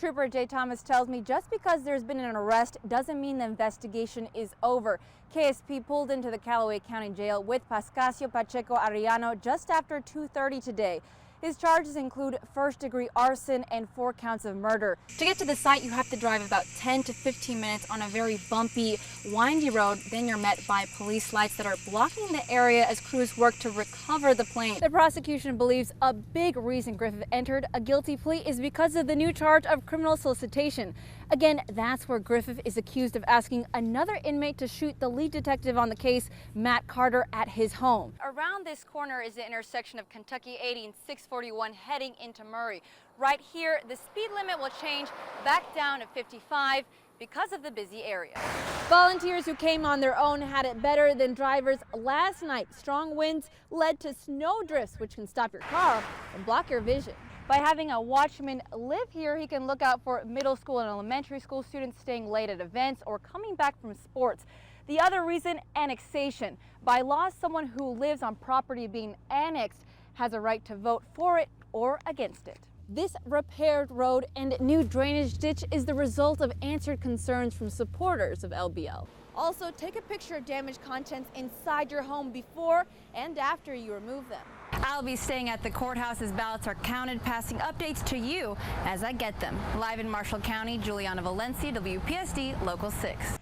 Trooper Jay Thomas tells me just because there's been an arrest doesn't mean the investigation is over. KSP pulled into the Callaway County Jail with Pascasio Pacheco Arellano just after 2:30 today. His charges include first-degree arson and 4 counts of murder. To get to the site, you have to drive about 10 to 15 minutes on a very bumpy, windy road. Then you're met by police lights that are blocking the area as crews work to recover the plane. The prosecution believes a big reason Griffith entered a guilty plea is because of the new charge of criminal solicitation. Again, that's where Griffith is accused of asking another inmate to shoot the lead detective on the case, Matt Carter, at his home. Around this corner is the intersection of Kentucky 80 and 641 heading into Murray. Right here, the speed limit will change back down to 55 because of the busy area. Volunteers who came on their own had it better than drivers last night. Strong winds led to snow drifts, which can stop your car and block your vision. By having a watchman live here, he can look out for middle school and elementary school students staying late at events or coming back from sports. The other reason, annexation. By law, someone who lives on property being annexed has a right to vote for it or against it. This repaired road and new drainage ditch is the result of answered concerns from supporters of LBL. Also, take a picture of damaged contents inside your home before and after you remove them. I'll be staying at the courthouse as ballots are counted, passing updates to you as I get them. Live in Marshall County, Juliana Valencia, WPSD Local 6.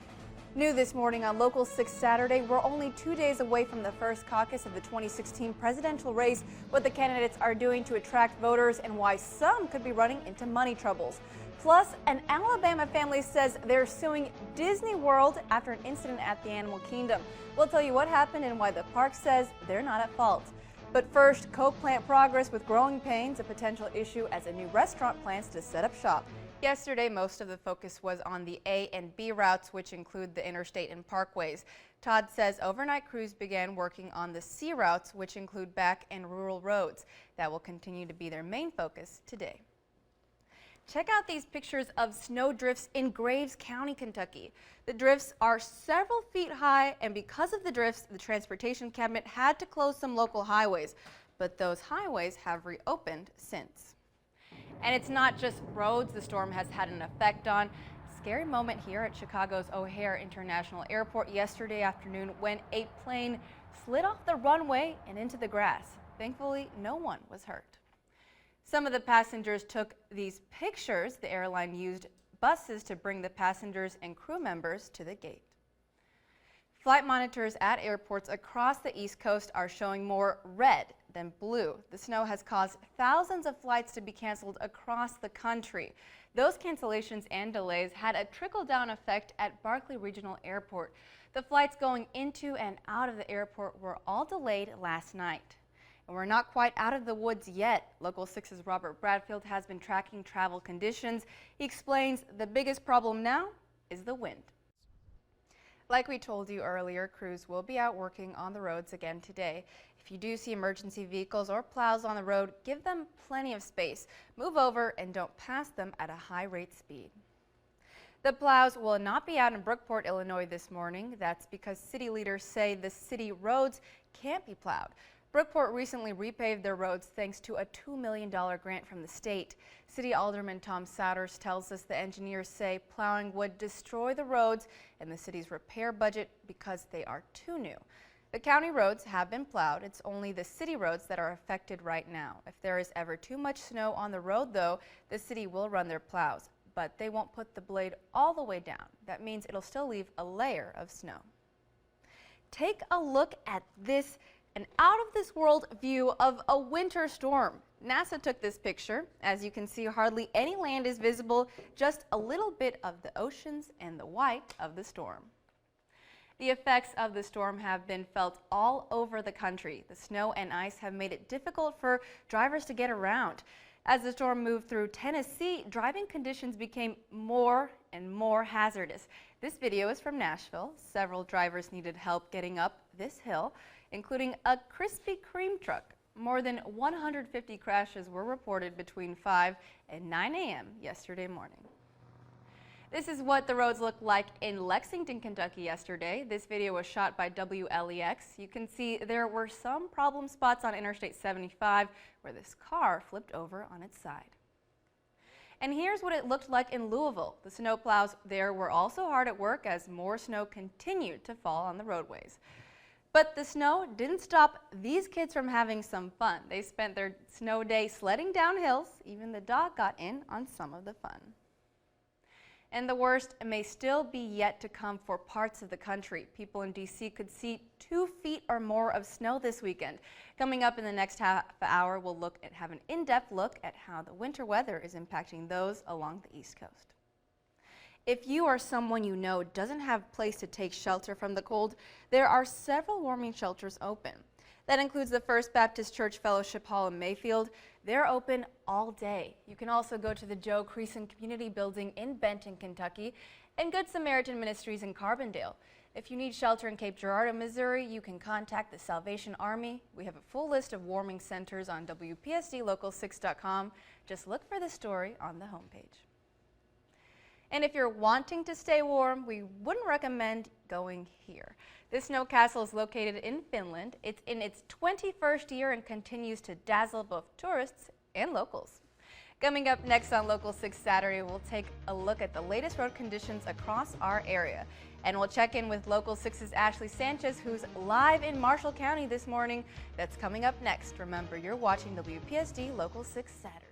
New this morning on Local 6 Saturday, we're only 2 days away from the first caucus of the 2016 presidential race, what the candidates are doing to attract voters and why some could be running into money troubles. Plus, an Alabama family says they're suing Disney World after an incident at the Animal Kingdom. We'll tell you what happened and why the park says they're not at fault. But first, Coke plant progress with growing pains, a potential issue as a new restaurant plans to set up shop. Yesterday, most of the focus was on the A and B routes, which include the interstate and parkways. Todd says overnight crews began working on the C routes, which include back and rural roads. That will continue to be their main focus today. Check out these pictures of snow drifts in Graves County, Kentucky. The drifts are several feet high, and because of the drifts, the Transportation Cabinet had to close some local highways. But those highways have reopened since. And it's not just roads the storm has had an effect on. Scary moment here at Chicago's O'Hare International Airport yesterday afternoon when a plane slid off the runway and into the grass. Thankfully, no one was hurt. Some of the passengers took these pictures. The airline used buses to bring the passengers and crew members to the gate. Flight monitors at airports across the East Coast are showing more red than blue. The snow has caused thousands of flights to be canceled across the country. Those cancellations and delays had a trickle-down effect at Barkley Regional Airport. The flights going into and out of the airport were all delayed last night. And we're not quite out of the woods yet. Local 6's Robert Bradfield has been tracking travel conditions. He explains the biggest problem now is the wind. Like we told you earlier, crews will be out working on the roads again today. If you do see emergency vehicles or plows on the road, give them plenty of space. Move over and don't pass them at a high rate speed. The plows will not be out in Brookport, Illinois this morning. That's because city leaders say the city roads can't be plowed. Brookport recently repaved their roads thanks to a $2 million grant from the state. City Alderman Tom Souders tells us the engineers say plowing would destroy the roads and the city's repair budget because they are too new. The county roads have been plowed. It's only the city roads that are affected right now. If there is ever too much snow on the road, though, the city will run their plows, but they won't put the blade all the way down. That means it'll still leave a layer of snow. Take a look at this. An out-of-this-world view of a winter storm. NASA took this picture. As you can see, hardly any land is visible, just a little bit of the oceans and the white of the storm. The effects of the storm have been felt all over the country. The snow and ice have made it difficult for drivers to get around. As the storm moved through Tennessee, driving conditions became more and more hazardous. This video is from Nashville. Several drivers needed help getting up this hill, including a Krispy Kreme truck. More than 150 crashes were reported between 5 and 9 a.m. yesterday morning. This is what the roads looked like in Lexington, Kentucky yesterday. This video was shot by WLEX. You can see there were some problem spots on Interstate 75 where this car flipped over on its side. And here's what it looked like in Louisville. The snowplows there were also hard at work as more snow continued to fall on the roadways. But the snow didn't stop these kids from having some fun. They spent their snow day sledding down hills. Even the dog got in on some of the fun. And the worst may still be yet to come for parts of the country. People in D.C. could see 2 feet or more of snow this weekend. Coming up in the next half hour, we'll have an in-depth look at how the winter weather is impacting those along the East Coast. If you or someone you know doesn't have a place to take shelter from the cold, there are several warming shelters open. That includes the First Baptist Church Fellowship Hall in Mayfield. They're open all day. You can also go to the Joe Creason Community Building in Benton, Kentucky, and Good Samaritan Ministries in Carbondale. If you need shelter in Cape Girardeau, Missouri, you can contact the Salvation Army. We have a full list of warming centers on WPSD Local 6.com. Just look for the story on the homepage. And if you're wanting to stay warm, we wouldn't recommend going here. This snow castle is located in Finland. It's in its 21st year and continues to dazzle both tourists and locals. Coming up next on Local 6 Saturday, we'll take a look at the latest road conditions across our area. And we'll check in with Local 6's Ashley Sanchez, who's live in Marshall County this morning. That's coming up next. Remember, you're watching WPSD Local 6 Saturday.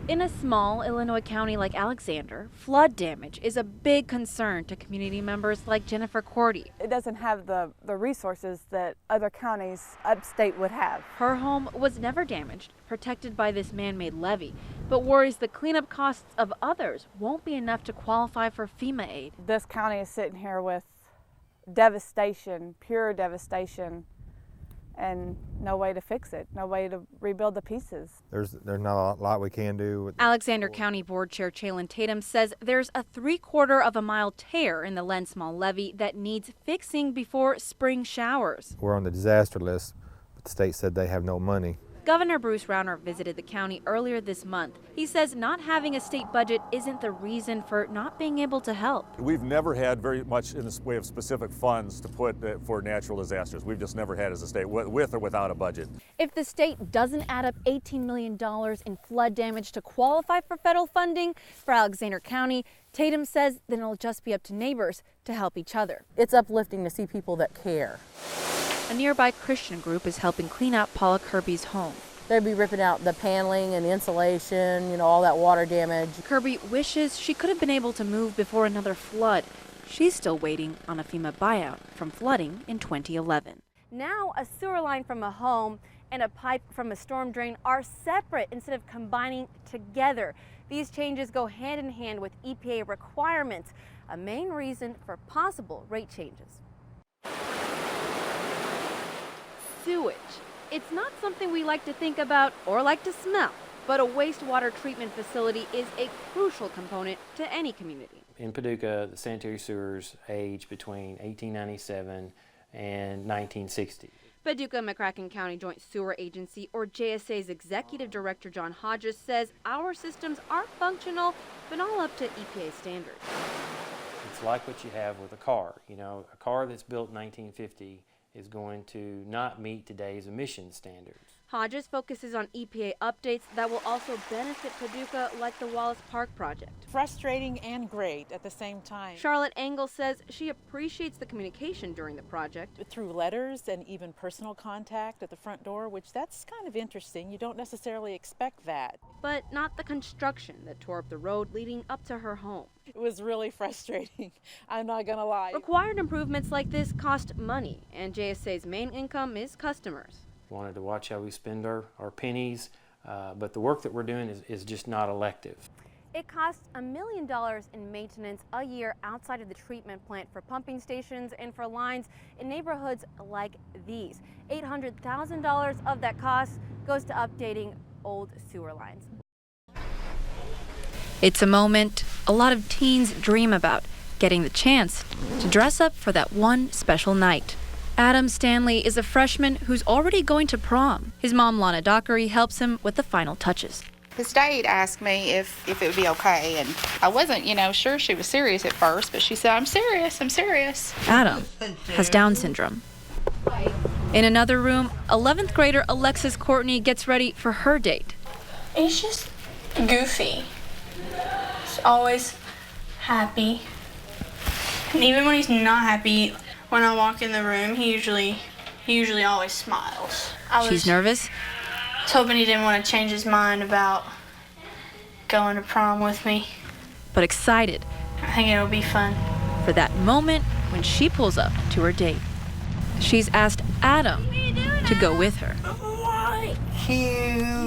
In a small Illinois county like Alexander, flood damage is a big concern to community members like Jennifer Cordy. It doesn't have the resources that other counties upstate would have. Her home was never damaged, protected by this man-made levee, but worries the cleanup costs of others won't be enough to qualify for FEMA aid. This county is sitting here with devastation, pure devastation, and no way to fix it, no way to rebuild the pieces. There's not a lot we can do. Alexander County Board Chair Chalon Tatum says there's a 3/4 of a mile tear in the Len Small levee that needs fixing before spring showers. We're on the disaster list, but the state said they have no money. Governor Bruce Rauner visited the county earlier this month. He says not having a state budget isn't the reason for not being able to help. We've never had very much in the way of specific funds to put for natural disasters. We've just never had as a state, with or without a budget. If the state doesn't add up $18 million in flood damage to qualify for federal funding for Alexander County, Tatum says then it'll just be up to neighbors to help each other. It's uplifting to see people that care. A nearby Christian group is helping clean out Paula Kirby's home. They'd be ripping out the paneling and the insulation, all that water damage. Kirby wishes she could have been able to move before another flood. She's still waiting on a FEMA buyout from flooding in 2011. Now a sewer line from a home and a pipe from a storm drain are separate instead of combining together. These changes go hand in hand with EPA requirements, a main reason for possible rate changes. Sewage. It's not something we like to think about or like to smell, but a wastewater treatment facility is a crucial component to any community. In Paducah, the sanitary sewers age between 1897 and 1960. Paducah McCracken County Joint Sewer Agency, or JSA's Executive Director John Hodges, says our systems are functional, but all up to EPA standards. It's like what you have with a car. A car that's built in 1950 is going to not meet today's emission standards. Hodges focuses on EPA updates that will also benefit Paducah, like the Wallace Park project. Frustrating and great at the same time. Charlotte Engel says she appreciates the communication during the project. Through letters and even personal contact at the front door, which that's kind of interesting. You don't necessarily expect that. But not the construction that tore up the road leading up to her home. It was really frustrating, I'm not gonna lie. Required improvements like this cost money, and JSA's main income is customers. Wanted to watch how we spend our pennies, but the work that we're doing is just not elective. It costs $1 million in maintenance a year outside of the treatment plant for pumping stations and for lines in neighborhoods like these. $800,000 of that cost goes to updating old sewer lines. It's a moment a lot of teens dream about, getting the chance to dress up for that one special night. Adam Stanley is a freshman who's already going to prom. His mom, Lana Dockery, helps him with the final touches. His date asked me if it would be okay, and I wasn't, sure she was serious at first, but she said, I'm serious. Adam has Down syndrome. In another room, 11th grader Alexis Courtney gets ready for her date. He's just goofy. He's always happy. And even when he's not happy, when I walk in the room, he usually always smiles. She's nervous. I was hoping he didn't want to change his mind about going to prom with me. But excited I think it'll be fun. for that moment when she pulls up to her date. She's asked Adam to go with her.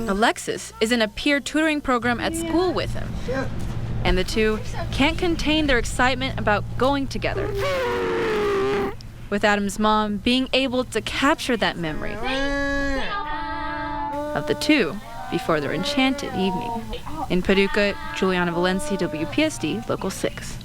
Alexis is in a peer tutoring program at school with him, and the two can't contain their excitement about going together, with Adam's mom being able to capture that memory of the two before their enchanted evening. In Paducah, Juliana Valencia, WPSD Local 6.